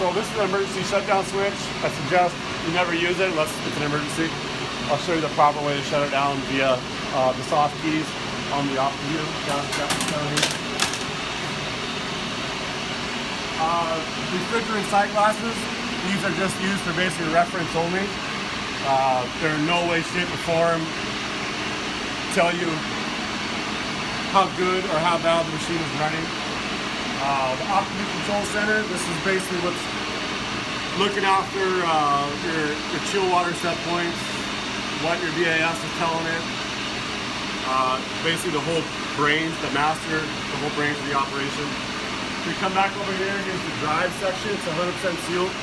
So this is an emergency shutdown switch. I suggest you never use it unless it's an emergency. I'll show you the proper way to shut it down via the soft keys on the OptiView down here. Refrigerant sight glasses. These are just used for basically reference only. They're in no way, shape, or form tell you how good or how bad the machine is running. The OptiView Control Center, this is basically what's looking after your chill water set points, what your VAS is telling it. Basically the whole brains, the master, the whole brains of the operation. If we come back over here, here's the drive section. It's 100% sealed,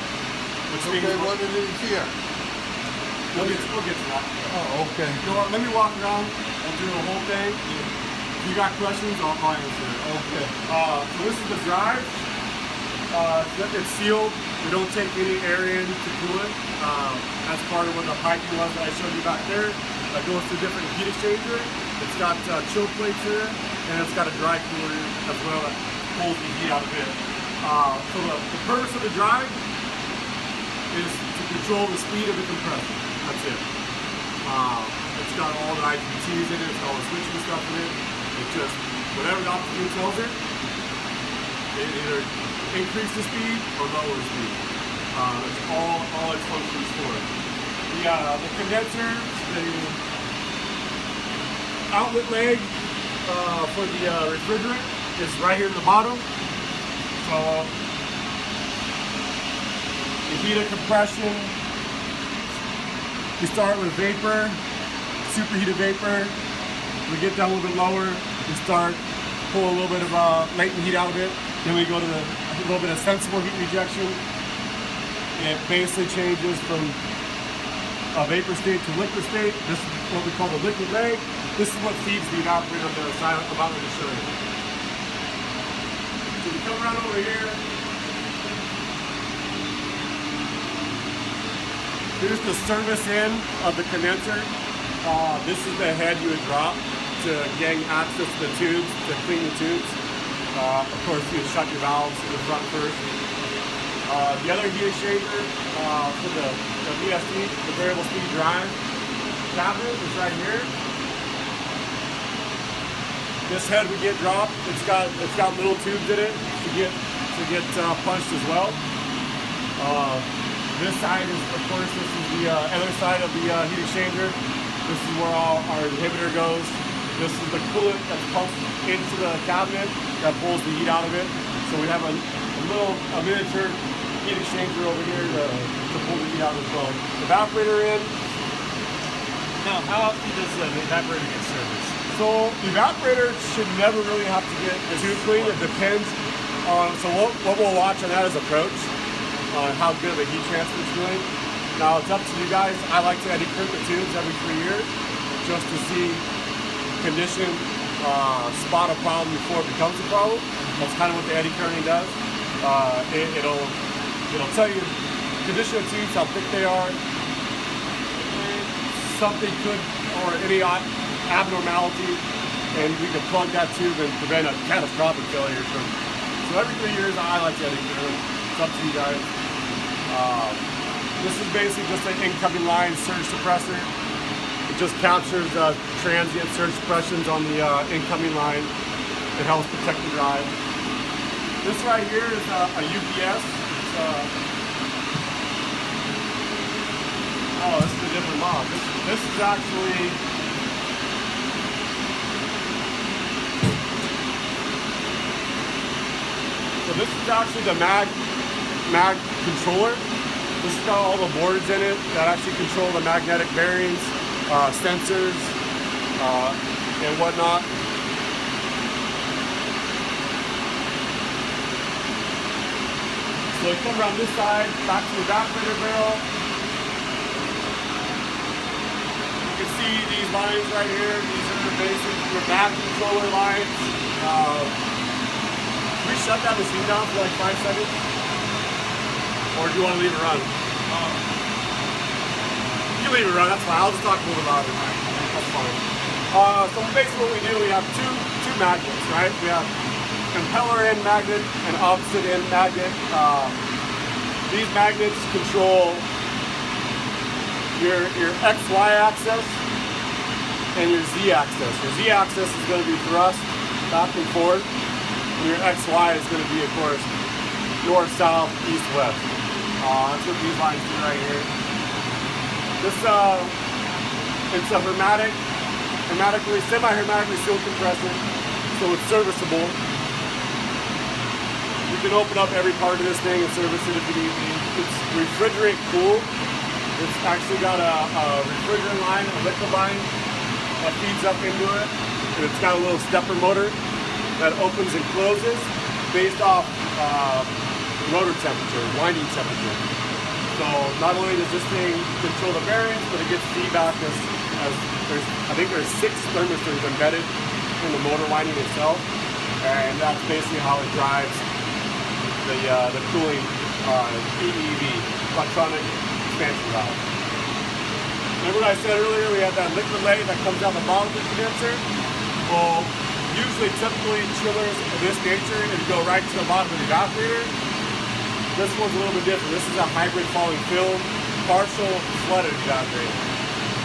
which means what it is here. We'll get to that. Oh, okay. Let me walk around. I'll do the whole thing. If you got questions, I'll answer it. Okay. So this is the drive. It's sealed. We don't take any air in to cool it. That's part of what the piping was that I showed you back there. That goes to a different heat exchanger. It's got chill plates here, and it's got a dry cooler as well that pulls the heat out of it. So the purpose of the drive is to control the speed of the compressor. That's it. It's got all the IGBTs in it. It's got all the switching stuff in it. It's just whatever the OptiView tells it either increase the speed or lower the speed. That's all its functions for. The condenser, the outlet leg for the refrigerant is right here at the bottom. So the heat of compression, we start with vapor, superheated vapor. We get down a little bit lower, we start pull a little bit of latent heat out of it. Then we go to a little bit of sensible heat rejection. It basically changes from a vapor state to liquid state. This is what we call the liquid leg. This is what feeds the evaporator on the other side. I'm about to show you. So we come around over here. Here's the service end of the condenser. This is the head you would drop to gain access to the tubes, to clean the tubes. Of course, you shut your valves in the front first. The other heat exchanger for the VSD, the variable speed drive cabinet, is right here. This head would get dropped. It's got little tubes in it to get punched as well. This side is, of course, this is the other side of the heat exchanger. This is where all our inhibitor goes. This is the coolant that's pumped into the cabinet that pulls the heat out of it. So we have a miniature heat exchanger over here to pull the heat out as well. Evaporator in. Now, how often does the evaporator get serviced? So the evaporator should never really have to get too clean. It depends on, so what we'll watch on that is approach, on how good of a heat transfer it's doing. Now it's up to you guys. I like to eddy curve the tubes every 3 years just to see condition, spot a problem before it becomes a problem. That's kind of what the eddy current does. It'll tell you condition of tubes, how thick they are, something could, or any abnormality, and we can plug that tube and prevent a catastrophic failure from. So every 3 years, I like to eddy curve. It's up to you guys. This is basically just an incoming line surge suppressor. It just captures transient surge suppressions on the incoming line. It helps protect the drive. This right here is a UPS. This is a different mod. This is actually the mag controller. This has got all the boards in it that actually control the magnetic bearings, sensors, and whatnot. So you come around this side, back to the evaporator barrel. You can see these lines right here. These are the basic mag controller lines. Can we shut that machine down for like 5 seconds? Or do you want to leave it run? You can leave it run, that's fine. I'll just talk a little about it. That's fine. So basically what we do, we have two magnets, right? We have impeller end magnet and opposite end magnet. These magnets control your XY axis and your Z axis. Your Z axis is going to be thrust back and forth, and your XY is going to be, of course, north, south, east, west. That's what these lines do right here. This it's a semi-hermetically sealed compressor, so it's serviceable. You can open up every part of this thing and service it if you need to. It's refrigerant cooled. It's actually got a refrigerant line, a liquid line that feeds up into it. And it's got a little stepper motor that opens and closes based off rotor temperature, winding temperature. So not only does this thing control the bearings, but it gets feedback as I think there's 6 thermistors embedded in the motor winding itself. And that's basically how it drives the cooling EEV, electronic expansion valve. Remember what I said earlier, we had that liquid leg that comes out the bottom of the condenser? Well, typically chillers of this nature, it'd go right to the bottom of the evaporator. This one's a little bit different. This is a hybrid falling film, partial flooded evaporator.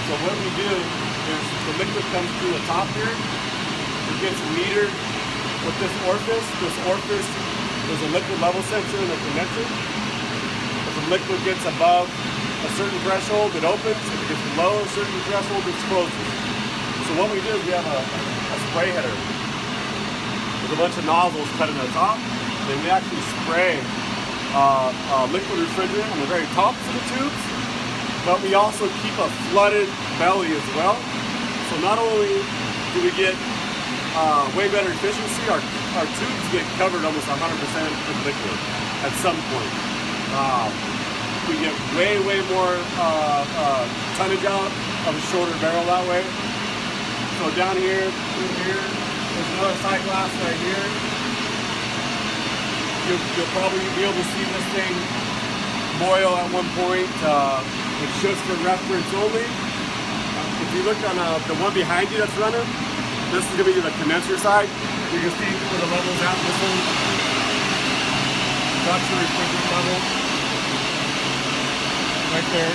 So what we do is the liquid comes through the top here, it gets metered with this orifice. This orifice is a liquid level sensor in the condenser. If the liquid gets above a certain threshold, it opens. If it gets below a certain threshold, it closes. So what we do is we have a spray header with a bunch of nozzles cut in the top. Then we actually spray liquid refrigerant on the very tops of the tubes, but we also keep a flooded belly as well. So not only do we get way better efficiency, our tubes get covered almost 100% with liquid at some point. We get way more tonnage out of a shorter barrel that way. So down here, through here, there's another side glass right here. You'll probably be able to see this thing boil at one point. It's just for reference only. If you look on the one behind you that's running, this is going to be the condenser side. You can see where the level's at. This one, that's your refrigerant level. Right there.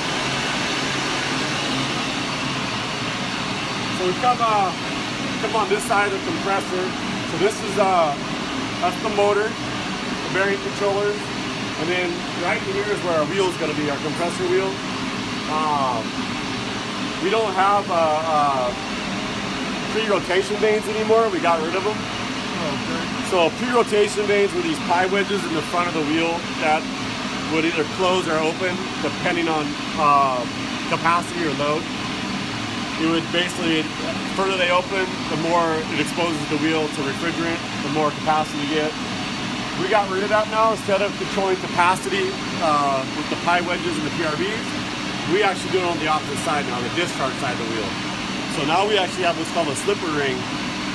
So we come on this side of the compressor. So this is that's the motor, the bearing controllers, and then right here is where our wheel is going to be, our compressor wheel. We don't have pre-rotation vanes anymore. We got rid of them. Okay. So pre-rotation vanes were these pie wedges in the front of the wheel that would either close or open depending on capacity or load. It would basically, the further they open, the more it exposes the wheel to refrigerant, the more capacity you get. We got rid of that now. Instead of controlling capacity with the pie wedges and the PRVs, we actually do it on the opposite side now, the discharge side of the wheel. So now we actually have what's called a slipper ring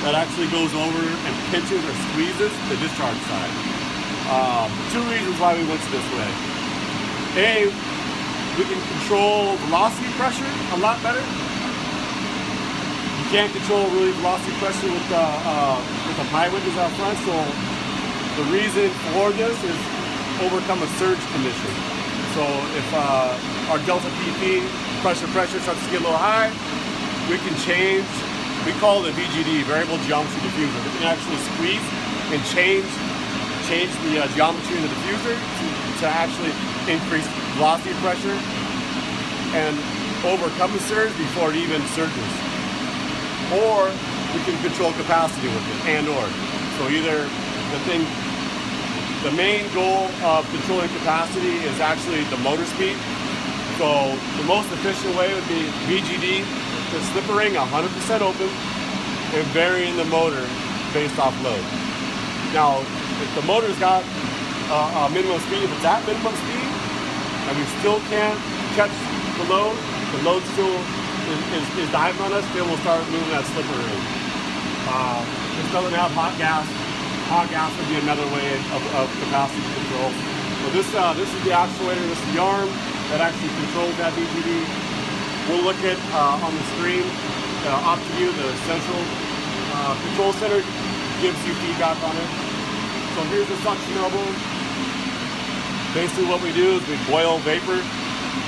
that actually goes over and pinches or squeezes the discharge side. 2 reasons why we went to this way. A, we can control velocity pressure a lot better. You can't control really velocity pressure with the pie wedges out front, so the reason for this is overcome a surge condition. So if our delta PP pressure starts to get a little high, we can change, we call it a VGD, variable geometry diffuser. We can actually squeeze and change the geometry in the diffuser to actually increase velocity pressure and overcome the surge before it even surges. Or we can control capacity with it, and or. So either the main goal of controlling capacity is actually the motor speed. So the most efficient way would be VGD, the slipper ring 100% open, and varying the motor based off load. Now, if the motor's got a minimum speed, if it's at minimum speed, and we still can't catch the load still is diving on us, then we'll start moving that slipper ring. This doesn't have hot gas. Hot gas would be another way of capacity control. So this is the actuator, this is the arm that actually controls that VGD. We'll look at on the screen, OptiView, the central control center gives you feedback on it. So here's the suction elbow. Basically what we do is we boil vapor,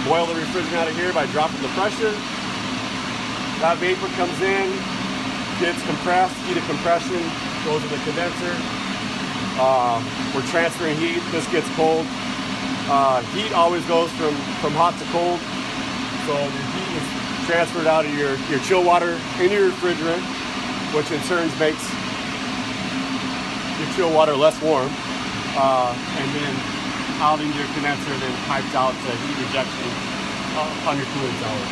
boil the refrigerant out of here by dropping the pressure. That vapor comes in, gets compressed, heat of compression, goes in the condenser. We're transferring heat, this gets cold. Heat always goes from hot to cold. So the heat is transferred out of your chill water into your refrigerant, which in turn makes your chill water less warm. And then out into your condenser, then pipes out to heat rejection on your cooling tower.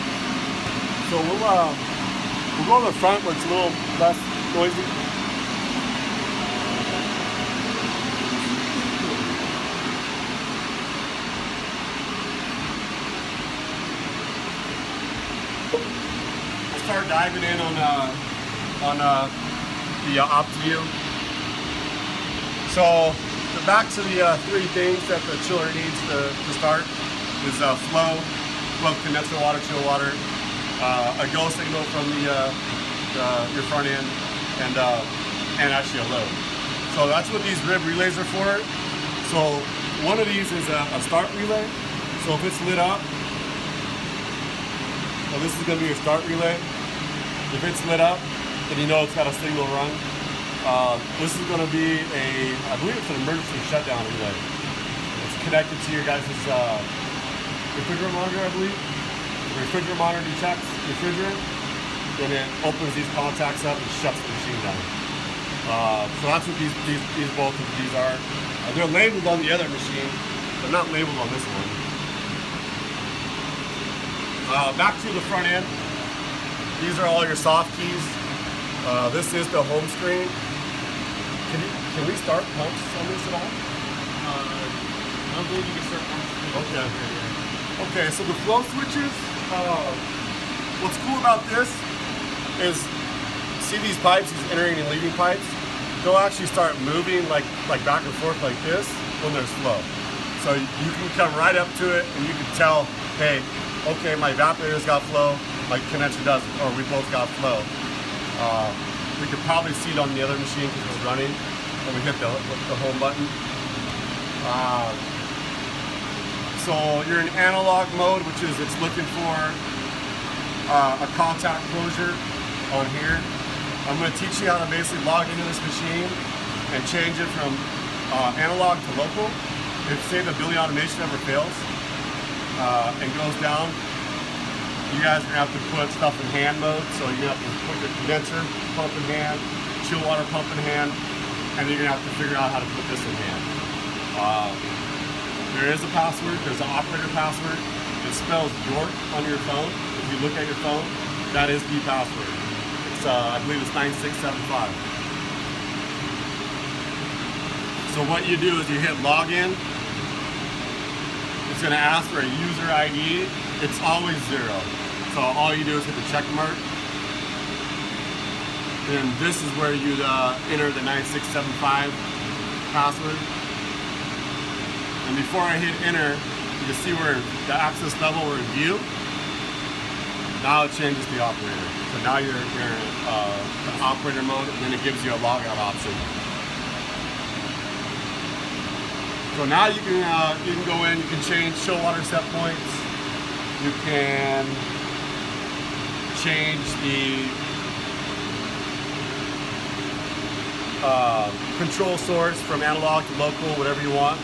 So we'll go to the front where it's a little less noisy. We'll start diving in on the OptiView. So back to the three things that the chiller needs to start is flow condenser water, chill water, a go signal from your front end, and actually a load. So that's what these rib relays are for. So one of these is a start relay. So if it's lit up, so this is going to be your start relay. If it's lit up, then you know it's got a signal run. This is going to be I believe it's an emergency shutdown relay. It's connected to your guys' refrigerant monitor, I believe. The refrigerant monitor detects refrigerant, then it opens these contacts up and shuts the machine down. So that's what both of these are. They're labeled on the other machine, but not labeled on this one. Back to the front end. These are all your soft keys. This is the home screen. Can we start pumps on this at all? I don't believe you can start pumps. Okay. Okay, so the flow switches, what's cool about this is, see these pipes, these entering and leaving pipes? They'll actually start moving like back and forth like this when there's flow. So you can come right up to it and you can tell, hey, okay, my evaporator's got flow, my condenser doesn't, or we both got flow. We could probably see it on the other machine because it's running when we hit the home button. So you're in analog mode, which is it's looking for a contact closure on here. I'm going to teach you how to basically log into this machine and change it from analog to local. If say the building automation ever fails and goes down, you guys are going to have to put stuff in hand mode. So you're going to have to put your condenser pump in hand, chill water pump in hand, and you're going to have to figure out how to put this in hand. There is a password, there's an operator password. It spells York on your phone. If you look at your phone, that is the password. It's, I believe it's 9675. So what you do is you hit login. It's going to ask for a user ID. It's always 0. So all you do is hit the check mark. And this is where you enter the 9675 password. And before I hit enter, you can see where the access level we're in view. Now it changes the operator. So now you're in operator mode, and then it gives you a logout option. So now you can go in, you can change chill water set points. You can change the control source from analog to local, whatever you want.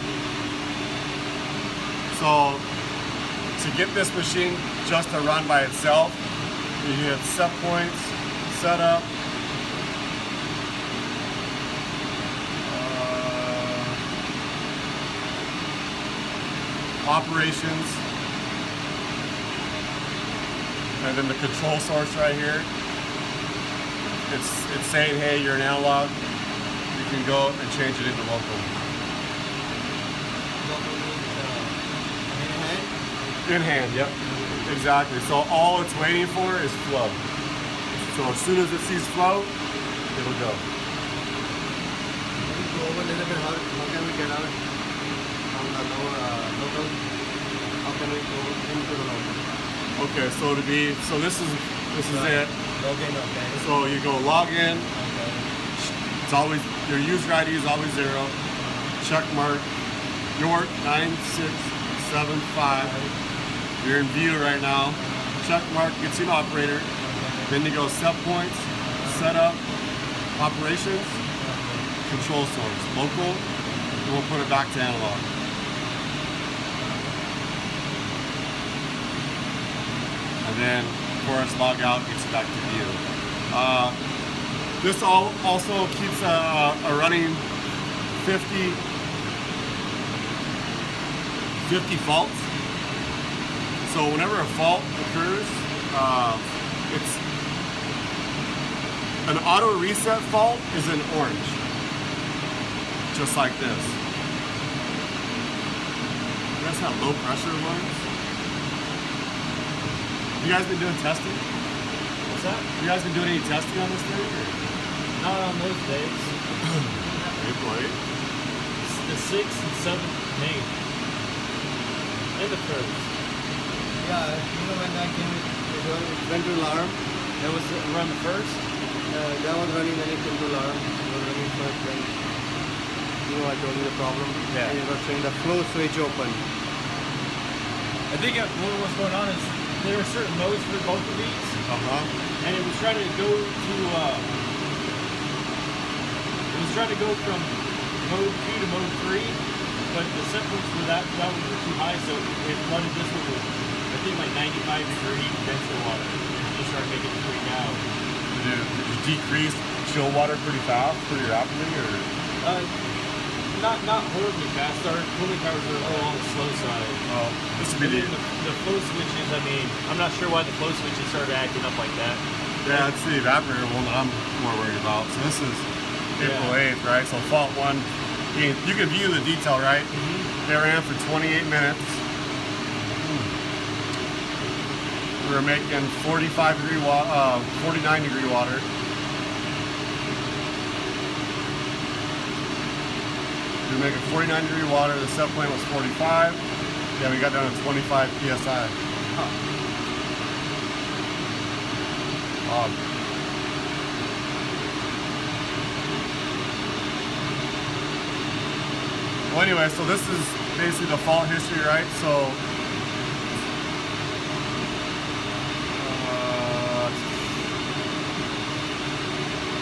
So to get this machine just to run by itself, you hit set points, setup, operations, and then the control source right here. It's saying, hey, you're an analog. You can go and change it into local. In hand, yep. Exactly. So all it's waiting for is flow. So as soon as it sees flow, it'll go. How can we get out from the local? How can we go into the local? Okay, so this is it. Login, okay. So you go log in. Okay. It's always, your user ID is always 0. Check mark. York 9675. You're in view right now. Check mark gets you an operator. Then you go set points, setup, operations, control source, local, and we'll put it back to analog. And then, of course, log out gets you back to view. This also keeps a running 50 faults. So whenever a fault occurs, it's an auto reset fault is in orange, just like this. You guys have low pressure lines? You guys been doing testing? What's that? You guys been doing any testing on this thing? Or? Not on those days. April 8th. The 6th and 7th May. And the 1st. Yeah, you know when I came, it went to alarm. That was around the 1st? That was running when it came to alarm. It was running first when, you know, I told you the problem. Yeah. And it was showing the flow switch open. I think what was going on is there were certain modes for both of these, and it was trying to go from mode 2 to mode 3, but the set points for that one were too high, so it flooded this one with, I think, like 95-degree condenser water, and it just started making it freak out. Did you decrease chill water pretty fast, pretty rapidly, or? Not horribly fast. Our cooling towers are all on the slow side. Oh, this would be the flow switches, I mean, I'm not sure why the flow switches started acting up like that. Yeah, it's the evaporator one that I'm more worried about. So this is April 8th, right? So fault 1, you can view the detail, right? They ran for 28 minutes. We were making 49-degree water. We were making 49-degree water. The set point was 45. Yeah, we got down to 25 psi. Well, anyway, so this is basically the fault history, right? So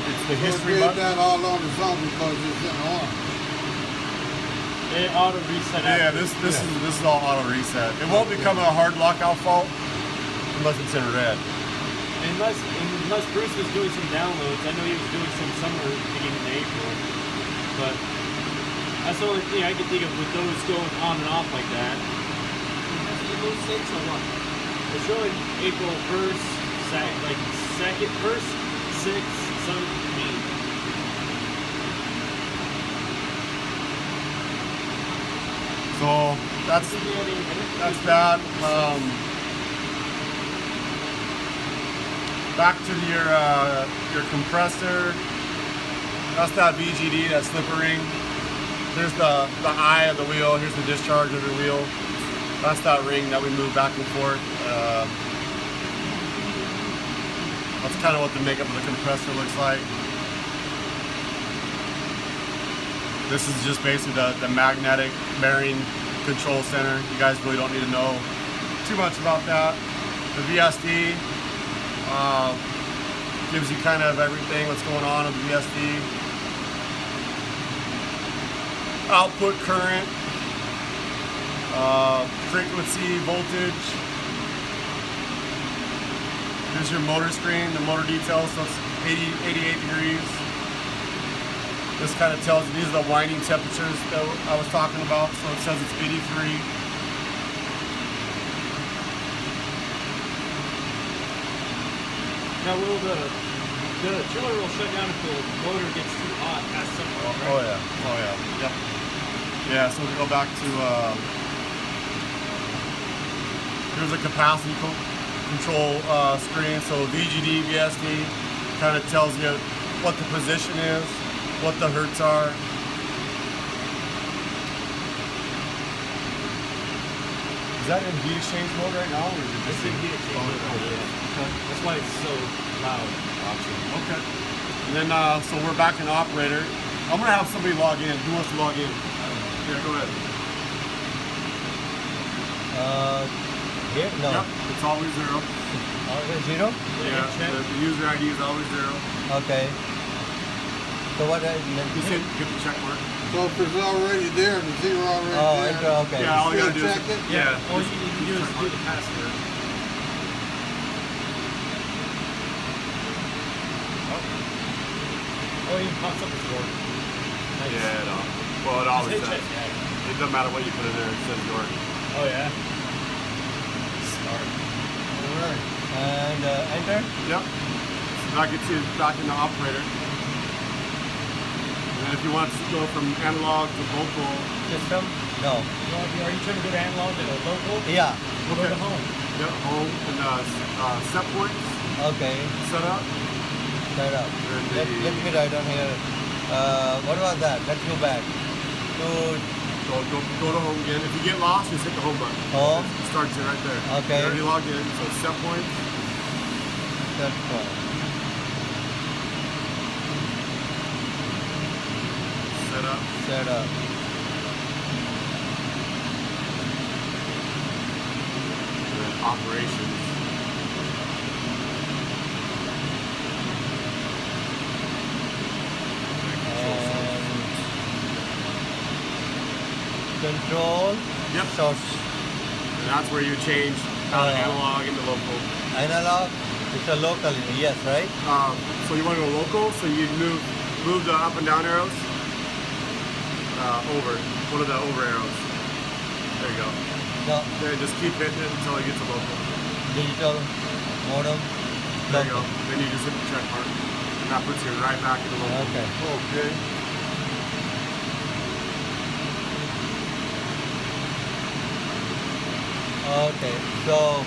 it's the history button. that all on the phone because it's in orange. It auto reset. Yeah, this is all auto reset. It won't become a hard lockout fault unless it's in red. Unless Bruce was doing some downloads. I know he was doing some summer beginning of April, but that's the only thing I can think of with those going on and off like that. April 6 or what? It's showing April 1st, 2nd, 1st, 6th, 7th, 8th. So that's that. Back to your compressor. That's that VGD, that slipper ring. Here's the eye of the wheel. Here's the discharge of the wheel. That's that ring that we move back and forth. That's kind of what the makeup of the compressor looks like. This is just basically the magnetic bearing control center. You guys really don't need to know too much about that. The VSD gives you kind of everything what's going on with the VSD. Output current, frequency, voltage. Here's your motor screen, the motor details, so it's 88 degrees. This kind of tells you, these are the winding temperatures that I was talking about, so it says it's 83. Now the chiller will shut down if the motor gets too hot past some point, right? Oh yeah, oh yeah, yep. Yeah, so we go back to, here's a capacity control screen, so VGD, VSD kind of tells you what the position is, what the hertz are. Is that in heat exchange mode right now, or is it just in heat exchange mode? Okay. That's why it's so loud. Okay. And then, so we're back in operator. I'm gonna have somebody log in. Who wants to log in? Yeah, go ahead. Here? No. Yep, it's always 0. Always 0? Yeah, check. the user ID is always 0. Okay. So what? Just hit the check mark. So if it's already there, the zero already Oh, there. enter. Okay. Yeah, all you Still gotta do is check it? yeah. All just you need to do is check do mark. the password. Oh, it even pops up as York. Nice. Yeah, no. Well, it always Hit does. check, yeah. It doesn't matter what you put in there. It says York. Oh yeah. Smart. All right. And enter. Yep. So that gets you back into operator. And then if you want to go from analog to vocal, System? No. Are you trying to go to analog to local? Yeah. We'll go Okay. to home. yep, home and set points, Okay. set up. Set up. And Let me write down here. What was that? Let's go back. To Go to home again. If you get lost, just hit the home button. Home. It starts you right there. Okay. You already logged in, so set points. set point. Set up. Set up. And then operations. Control. Yep. Source. And that's where you change analog into local. Analog. It's a local. Yes, right? So you want to go local, so you move the up and down arrows over. One of the over arrows. There you go. No. Then just keep hitting it until you get to local. Digital. Modem. There you Local. go. Then you just hit the check mark. And that puts you right back into local. Okay. Okay. Okay. So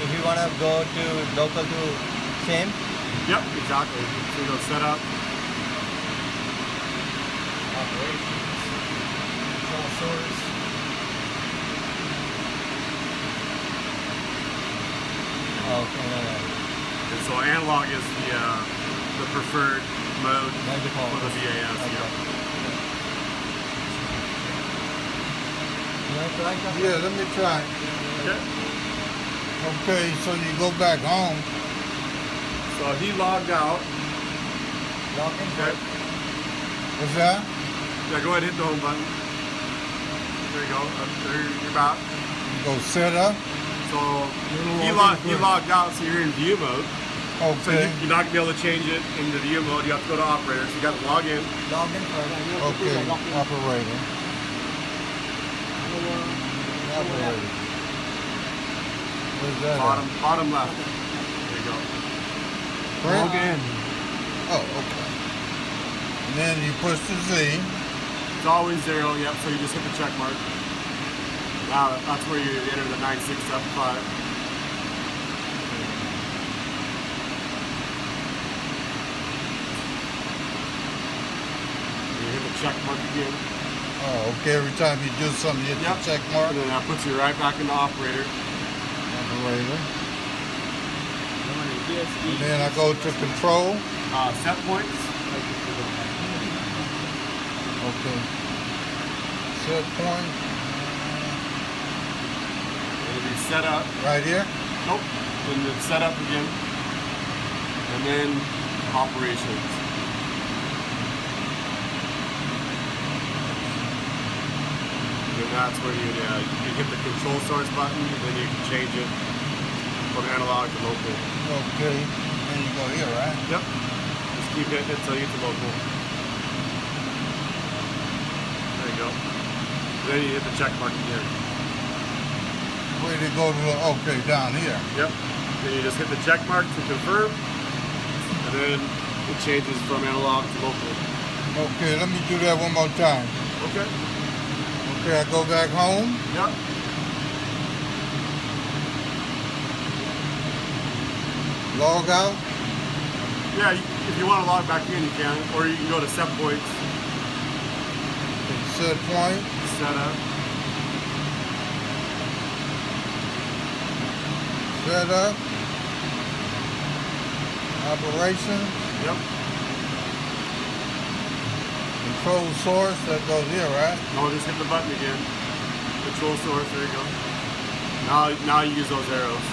if you want to go to local to same. Yep, exactly. So you go set up. Operations. Control source. Okay. And so analog is the preferred mode By default. for the VAS. Okay. Yeah. You want to try something? Yeah, let me try. Okay. Okay, so you go back home. So he logged out. Log in. Okay. What's that? Yeah, go ahead and hit the home button. There you go. There you're back. Go set up. So he log in logged out, so you're in view mode. So Okay. you're not gonna be able to change it into view mode. You have to go to operator. So you got to log in. Log in first. Okay. Operator. Operator. Where's that? Bottom left. There you go. Print? Log in. Oh, okay. And then you push the Z. It's always 0. Yep. So you just hit the check mark. Now that's where you enter the 9675. You hit the check mark again. Oh, okay. Every time you do something, you hit Yep. the check mark. And then that puts you right back into operator. Operator. ESD. And then I go to control. Set points. Okay. Set point. It'll be set up. Right here. Nope. And then set up again. And then operations. And that's where you hit the control source button, and then you can change it from analog to local. Okay. Then you go here, right? Yep. Just keep hitting it until you get to local. There you go. Then you hit the check mark again. Where they go to the, okay, down here. Yep. Then you just hit the check mark to confirm, and then it changes from analog to local. Okay, let me do that one more time. Okay. Okay, I go back home. Yep. Log out. Yeah, if you want to log back in, you can, or you can go to set points, Set point. set up. Set up. Operation. Yep. Control source. That goes here, right? No, just hit the button again. Control source. There you go. Now you use those arrows.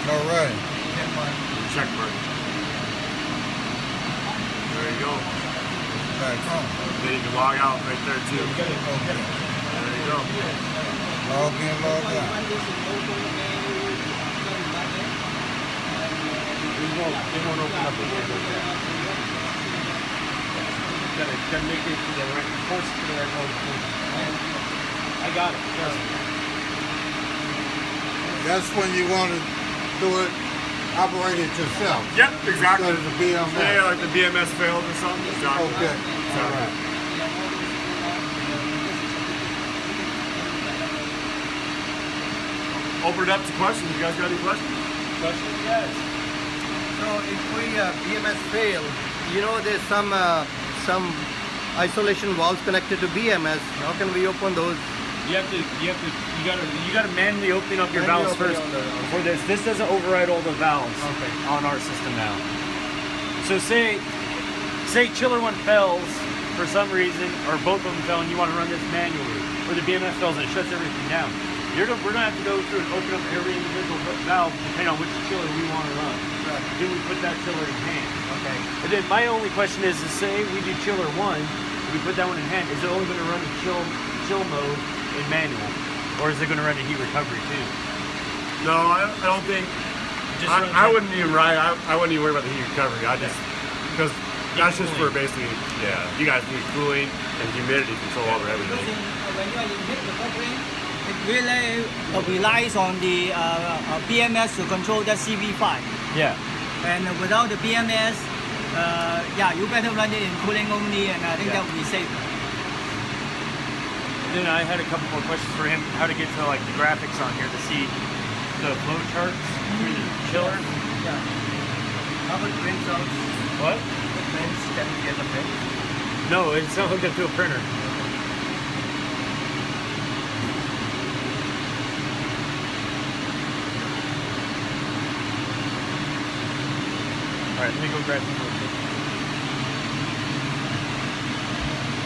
All right. Check mark. There you go. Back home. Then you can log out right there too. Okay. There you go. Log in, log out. They won't open up the window yet. Gotta make it to the right, force it to the right mode. I got it. Trust me. That's when you want to do it, operate it yourself. Yep, exactly. Instead of the BMS. Yeah, like the BMS failed or something. Exactly. Okay. Exactly. All right. Open it up to questions. You guys got any questions? Questions? Yes. So if we BMS fail, you know there's some isolation valves connected to BMS. How can we open those? You gotta manually open up your valves first before this. This doesn't override all the valves on our system now. So say chiller one fails for some reason, or both of them fail, and you want to run this manually, or the BMS fails and it shuts everything down. We're gonna have to go through and open up every individual valve depending on which chiller we want to run. Right. Then we put that chiller in hand. Okay. And then my only question is say we do chiller one, we put that one in hand. Is it only going to run in chill mode in manual, or is it going to run in heat recovery too? No, I don't think. I wouldn't even I wouldn't even worry about the heat recovery. Because that's just for basically, you guys need cooling and humidity control over everything. When you are in heat recovery, it really relies on the BMS to control the CV5. Yeah. And without the BMS, you better run it in cooling only, and I think that will be safer. Then I had a couple more questions for him, how to get to like the graphics on here to see the flow charts between the chiller. Yeah. How about printouts? What? The prints, can we get the print? No, it's not hooked up to a printer. All right, let me go grab some more.